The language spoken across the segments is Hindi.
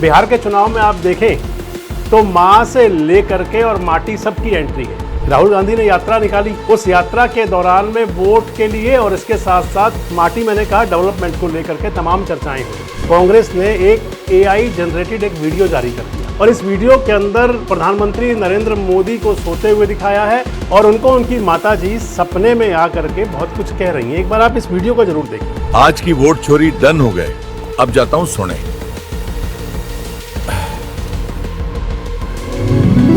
बिहार के चुनाव में आप देखें तो मां से लेकर के और माटी सबकी एंट्री है। राहुल गांधी ने यात्रा निकाली, उस यात्रा के दौरान में वोट के लिए और इसके साथ साथ माटी, मैंने कहा, डेवलपमेंट को लेकर के तमाम चर्चाएं हुई। कांग्रेस ने एक AI जनरेटेड एक वीडियो जारी कर दिया और इस वीडियो के अंदर प्रधानमंत्री नरेंद्र मोदी को सोते हुए दिखाया है और उनको उनकी माताजी सपने में आकर के बहुत कुछ कह रही हैं। एक बार आप इस वीडियो को जरूर देखिए। आज की वोट चोरी डन हो गए, अब जाता हूं सोने।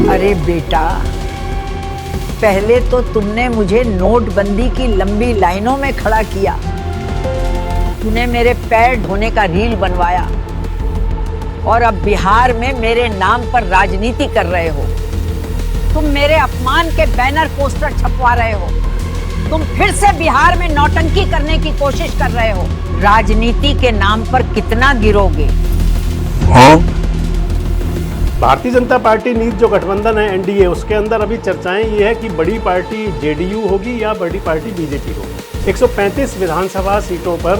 अरे बेटा, पहले तो तुमने मुझे नोटबंदी की लंबी लाइनों में खड़ा किया, तूने मेरे पैर धोने का रील बनवाया और अब बिहार में मेरे नाम पर राजनीति कर रहे हो। तुम मेरे अपमान के बैनर पोस्टर छपवा रहे हो। तुम फिर से बिहार में नौटंकी करने की कोशिश कर रहे हो। राजनीति के नाम पर कितना गिरोगे? भारतीय जनता पार्टी नीत जो गठबंधन है NDA, उसके अंदर अभी चर्चाएं ये है कि बड़ी पार्टी JDU होगी या बड़ी पार्टी BJP होगी। 135 विधानसभा सीटों पर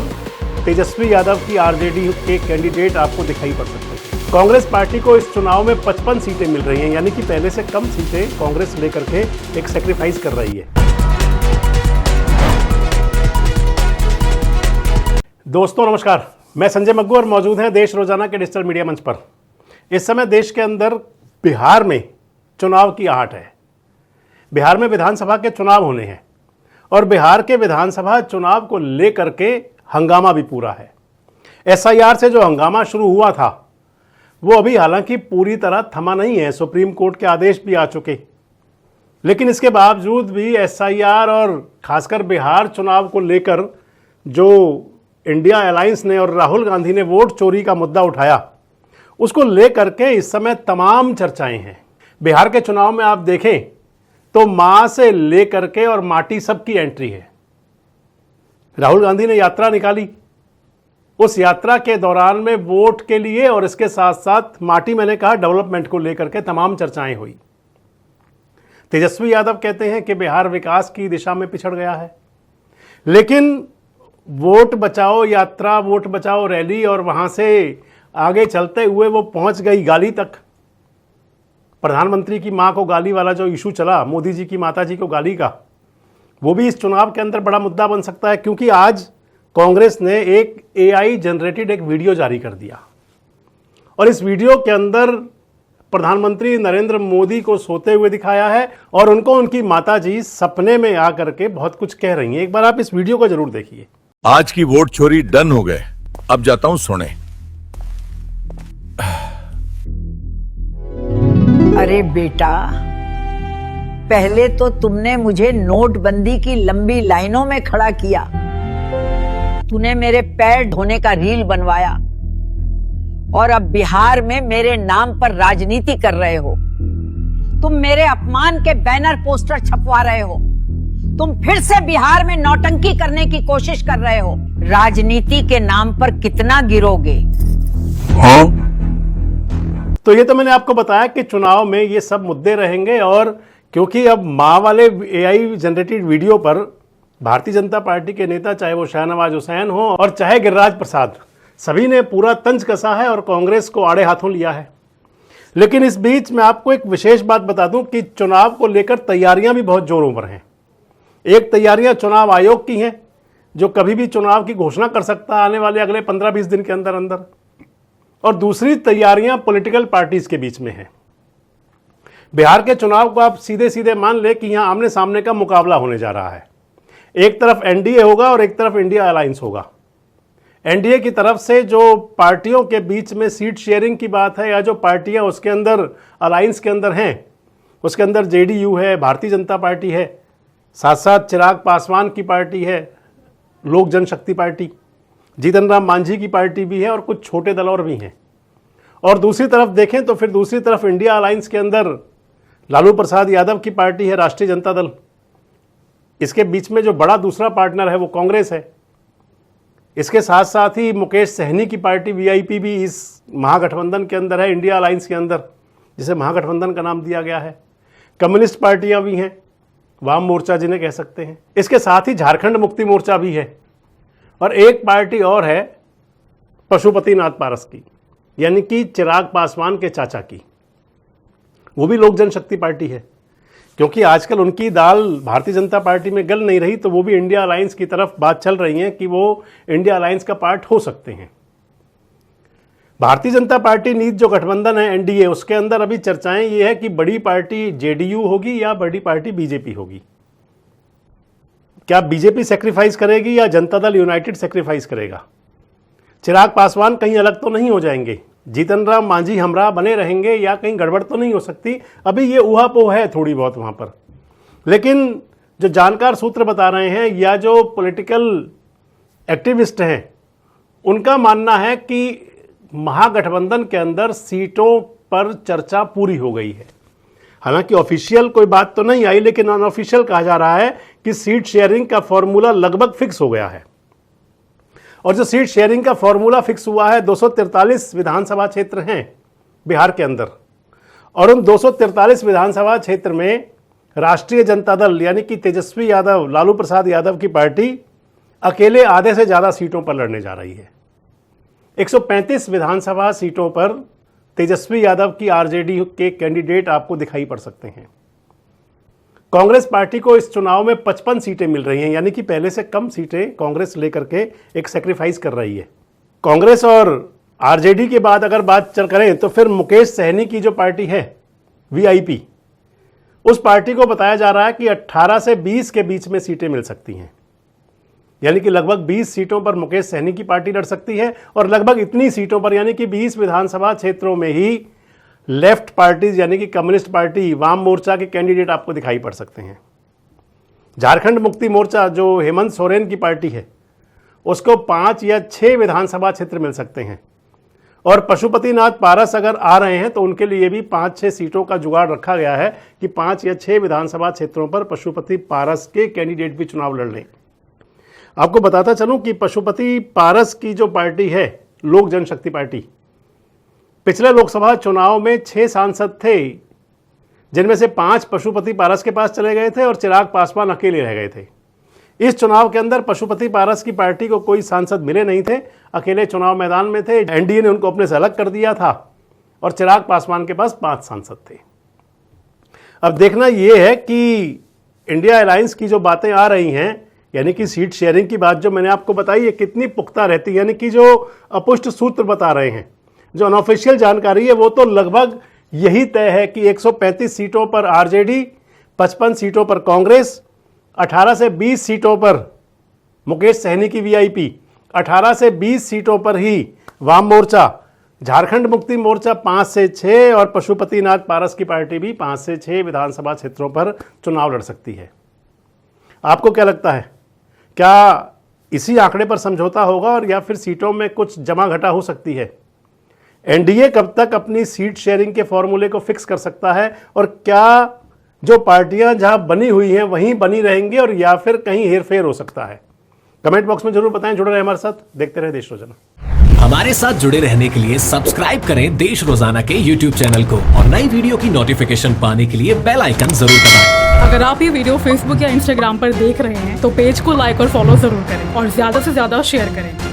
तेजस्वी यादव की RJD के कैंडिडेट आपको दिखाई पड़ सकते हैं। कांग्रेस पार्टी को इस चुनाव में 55 सीटें मिल रही हैं, यानी कि पहले से कम सीटें कांग्रेस लेकर के एक सेक्रीफाइस कर रही है। दोस्तों नमस्कार, मैं संजय मग्गू और मौजूद हैं देश रोजाना के डिजिटल मीडिया मंच पर। इस समय देश के अंदर बिहार में चुनाव की आहट है। बिहार में विधानसभा के चुनाव होने हैं और बिहार के विधानसभा चुनाव को लेकर के हंगामा भी पूरा है। SIR से जो हंगामा शुरू हुआ था वो अभी हालांकि पूरी तरह थमा नहीं है, सुप्रीम कोर्ट के आदेश भी आ चुके, लेकिन इसके बावजूद भी SIR और खासकर बिहार चुनाव को लेकर जो इंडिया अलायंस ने और राहुल गांधी ने वोट चोरी का मुद्दा उठाया, उसको लेकर के इस समय तमाम चर्चाएं हैं। बिहार के चुनाव में आप देखें तो मां से लेकर के और माटी सबकी एंट्री है। राहुल गांधी ने यात्रा निकाली, उस यात्रा के दौरान में वोट के लिए और इसके साथ साथ माटी, मैंने कहा, डेवलपमेंट को लेकर के तमाम चर्चाएं हुई। तेजस्वी यादव कहते हैं कि बिहार विकास की दिशा में पिछड़ गया है, लेकिन वोट बचाओ यात्रा, वोट बचाओ रैली और वहां से आगे चलते हुए वो पहुंच गई गाली तक। प्रधानमंत्री की मां को गाली वाला जो इशू चला, मोदी जी की माताजी को गाली का, वो भी इस चुनाव के अंदर बड़ा मुद्दा बन सकता है, क्योंकि आज कांग्रेस ने एक AI जनरेटेड एक वीडियो जारी कर दिया और इस वीडियो के अंदर प्रधानमंत्री नरेंद्र मोदी को सोते हुए दिखाया है और उनको उनकी माताजी सपने में आकर के बहुत कुछ कह रही हैं। एक बार आप इस वीडियो को जरूर देखिए। आज की वोट चोरी डन हो गए, अब जाता हूं सोने। अरे बेटा, पहले तो तुमने मुझे नोटबंदी की लंबी लाइनों में खड़ा किया, तूने मेरे पैर धोने का रील बनवाया और अब बिहार में मेरे नाम पर राजनीति कर रहे हो। तुम मेरे अपमान के बैनर पोस्टर छपवा रहे हो। तुम फिर से बिहार में नौटंकी करने की कोशिश कर रहे हो। राजनीति के नाम पर कितना गिरोगे? तो ये तो मैंने आपको बताया कि चुनाव में ये सब मुद्दे रहेंगे, और क्योंकि अब मां वाले AI जनरेटेड वीडियो पर भारतीय जनता पार्टी के नेता, चाहे वो शाहनवाज हुसैन हो और चाहे गिरिराज प्रसाद, सभी ने पूरा तंज कसा है और कांग्रेस को आड़े हाथों लिया है। लेकिन इस बीच मैं आपको एक विशेष बात बता दूं कि चुनाव को लेकर तैयारियां भी बहुत जोरों पर हैं। एक तैयारियां चुनाव आयोग की हैं, जो कभी भी चुनाव की घोषणा कर सकता है आने वाले अगले 15-20 दिन के अंदर अंदर, और दूसरी तैयारियां पॉलिटिकल पार्टीज के बीच में हैं। बिहार के चुनाव को आप सीधे सीधे मान ले कि यहां आमने सामने का मुकाबला होने जा रहा है। एक तरफ NDA होगा और एक तरफ इंडिया अलायंस होगा। NDA की तरफ से जो पार्टियों के बीच में सीट शेयरिंग की बात है, या जो पार्टियां उसके अंदर अलायंस के अंदर हैं, उसके अंदर JDU है, भारतीय जनता पार्टी है, साथ साथ चिराग पासवान की पार्टी है, लोक जनशक्ति पार्टी, जीतन राम मांझी की पार्टी भी है और कुछ छोटे दल और भी हैं। और दूसरी तरफ देखें तो फिर दूसरी तरफ इंडिया अलायंस के अंदर लालू प्रसाद यादव की पार्टी है, राष्ट्रीय जनता दल। इसके बीच में जो बड़ा दूसरा पार्टनर है वो कांग्रेस है। इसके साथ साथ ही मुकेश सहनी की पार्टी VIP भी इस महागठबंधन के अंदर है, इंडिया अलायंस के अंदर, जिसे महागठबंधन का नाम दिया गया है। कम्युनिस्ट पार्टियां भी हैं, वाम मोर्चा जिन्हें कह सकते हैं। इसके साथ ही झारखंड मुक्ति मोर्चा भी है और एक पार्टी और है पशुपतिनाथ पारस की, यानी कि चिराग पासवान के चाचा की, वो भी लोक जनशक्ति पार्टी है। क्योंकि आजकल उनकी दाल भारतीय जनता पार्टी में गल नहीं रही, तो वो भी इंडिया अलायंस की तरफ बात चल रही है कि वो इंडिया अलायंस का पार्ट हो सकते हैं। भारतीय जनता पार्टी नीत जो गठबंधन है एनडीए, उसके अंदर अभी चर्चाएं ये है कि बड़ी पार्टी जेडीयू होगी या बड़ी पार्टी बीजेपी होगी। क्या बीजेपी सेक्रीफाइस करेगी या जनता दल यूनाइटेड सेक्रीफाइस करेगा? चिराग पासवान कहीं अलग तो नहीं हो जाएंगे, जीतन राम मांझी हमरा बने रहेंगे, या कहीं गड़बड़ तो नहीं हो सकती? अभी ये ऊहापोह है थोड़ी बहुत वहां पर। लेकिन जो जानकार सूत्र बता रहे हैं या जो पॉलिटिकल एक्टिविस्ट हैं, उनका मानना है कि महागठबंधन के अंदर सीटों पर चर्चा पूरी हो गई है। हालांकि ऑफिशियल कोई बात तो नहीं आई, लेकिन अनऑफिशियल कहा जा रहा है कि सीट शेयरिंग का फॉर्मूला लगभग फिक्स हो गया है। और जो सीट शेयरिंग का फॉर्मूला फिक्स हुआ है, 243 विधानसभा क्षेत्र हैं बिहार के अंदर, और उन 243 विधानसभा क्षेत्र में राष्ट्रीय जनता दल यानी कि तेजस्वी यादव, लालू प्रसाद यादव की पार्टी अकेले आधे से ज्यादा सीटों पर लड़ने जा रही है। 135 विधानसभा सीटों पर तेजस्वी यादव की आरजेडी के कैंडिडेट आपको दिखाई पड़ सकते हैं। कांग्रेस पार्टी को इस चुनाव में 55 सीटें मिल रही हैं, यानी कि पहले से कम सीटें कांग्रेस लेकर के एक सेक्रीफाइस कर रही है। कांग्रेस और आरजेडी के बाद अगर बात चल करें तो फिर मुकेश सहनी की जो पार्टी है वीआईपी, उस पार्टी को बताया जा रहा है कि 18 से 20 के बीच में सीटें मिल सकती हैं। यानी कि लगभग 20 सीटों पर मुकेश सहनी की पार्टी लड़ सकती है, और लगभग इतनी सीटों पर यानी कि 20 विधानसभा क्षेत्रों में ही लेफ्ट पार्टीज यानी कि कम्युनिस्ट पार्टी, वाम मोर्चा के कैंडिडेट आपको दिखाई पड़ सकते हैं। झारखंड मुक्ति मोर्चा जो हेमंत सोरेन की पार्टी है, उसको 5 या 6 विधानसभा क्षेत्र मिल सकते हैं। और पशुपतिनाथ पारस अगर आ रहे हैं तो उनके लिए भी 5-6 सीटों का जुगाड़ रखा गया है कि 5 या 6 विधानसभा क्षेत्रों पर पशुपति पारस के कैंडिडेट भी चुनाव लड़ लें। आपको बताता चलूं कि पशुपति पारस की जो पार्टी है लोक जनशक्ति पार्टी, पिछले लोकसभा चुनाव में 6 सांसद थे, जिनमें से 5 पशुपति पारस के पास चले गए थे और चिराग पासवान अकेले रह गए थे। इस चुनाव के अंदर पशुपति पारस की पार्टी को कोई सांसद मिले नहीं थे, अकेले चुनाव मैदान में थे। एनडीए ने उनको अपने से अलग कर दिया था और चिराग पासवान के पास 5 सांसद थे। अब देखना यह है कि इंडिया अलायंस की जो बातें आ रही हैं, यानी कि सीट शेयरिंग की बात जो मैंने आपको बताई, ये कितनी पुख्ता रहती है। यानी कि जो अपुष्ट सूत्र बता रहे हैं, जो अनऑफिशियल जानकारी है, वो तो लगभग यही तय है कि 135 सीटों पर आरजेडी, 55 सीटों पर कांग्रेस, 18 से 20 सीटों पर मुकेश सहनी की वीआईपी, 18 से 20 सीटों पर ही वाम मोर्चा, झारखंड मुक्ति मोर्चा 5 से 6 और पशुपतिनाथ पारस की पार्टी भी 5 से 6 विधानसभा क्षेत्रों पर चुनाव लड़ सकती है। आपको क्या लगता है, क्या इसी आंकड़े पर समझौता होगा और या फिर सीटों में कुछ जमा घटा हो सकती है? एनडीए कब तक अपनी सीट शेयरिंग के फॉर्मूले को फिक्स कर सकता है, और क्या जो पार्टियां जहां बनी हुई हैं वहीं बनी रहेंगी और या फिर कहीं हेरफेर हो सकता है? कमेंट बॉक्स में जरूर बताएं। जुड़े रहे हमारे साथ, देखते रहे देश रोजाना। हमारे साथ जुड़े रहने के लिए सब्सक्राइब करें देश रोजाना के YouTube चैनल को और नई वीडियो की नोटिफिकेशन पाने के लिए बेल आइकन जरूर दबाएं। अगर आप ये वीडियो फेसबुक या इंस्टाग्राम पर देख रहे हैं तो पेज को लाइक और फॉलो जरूर करें और ज्यादा से ज्यादा शेयर करें।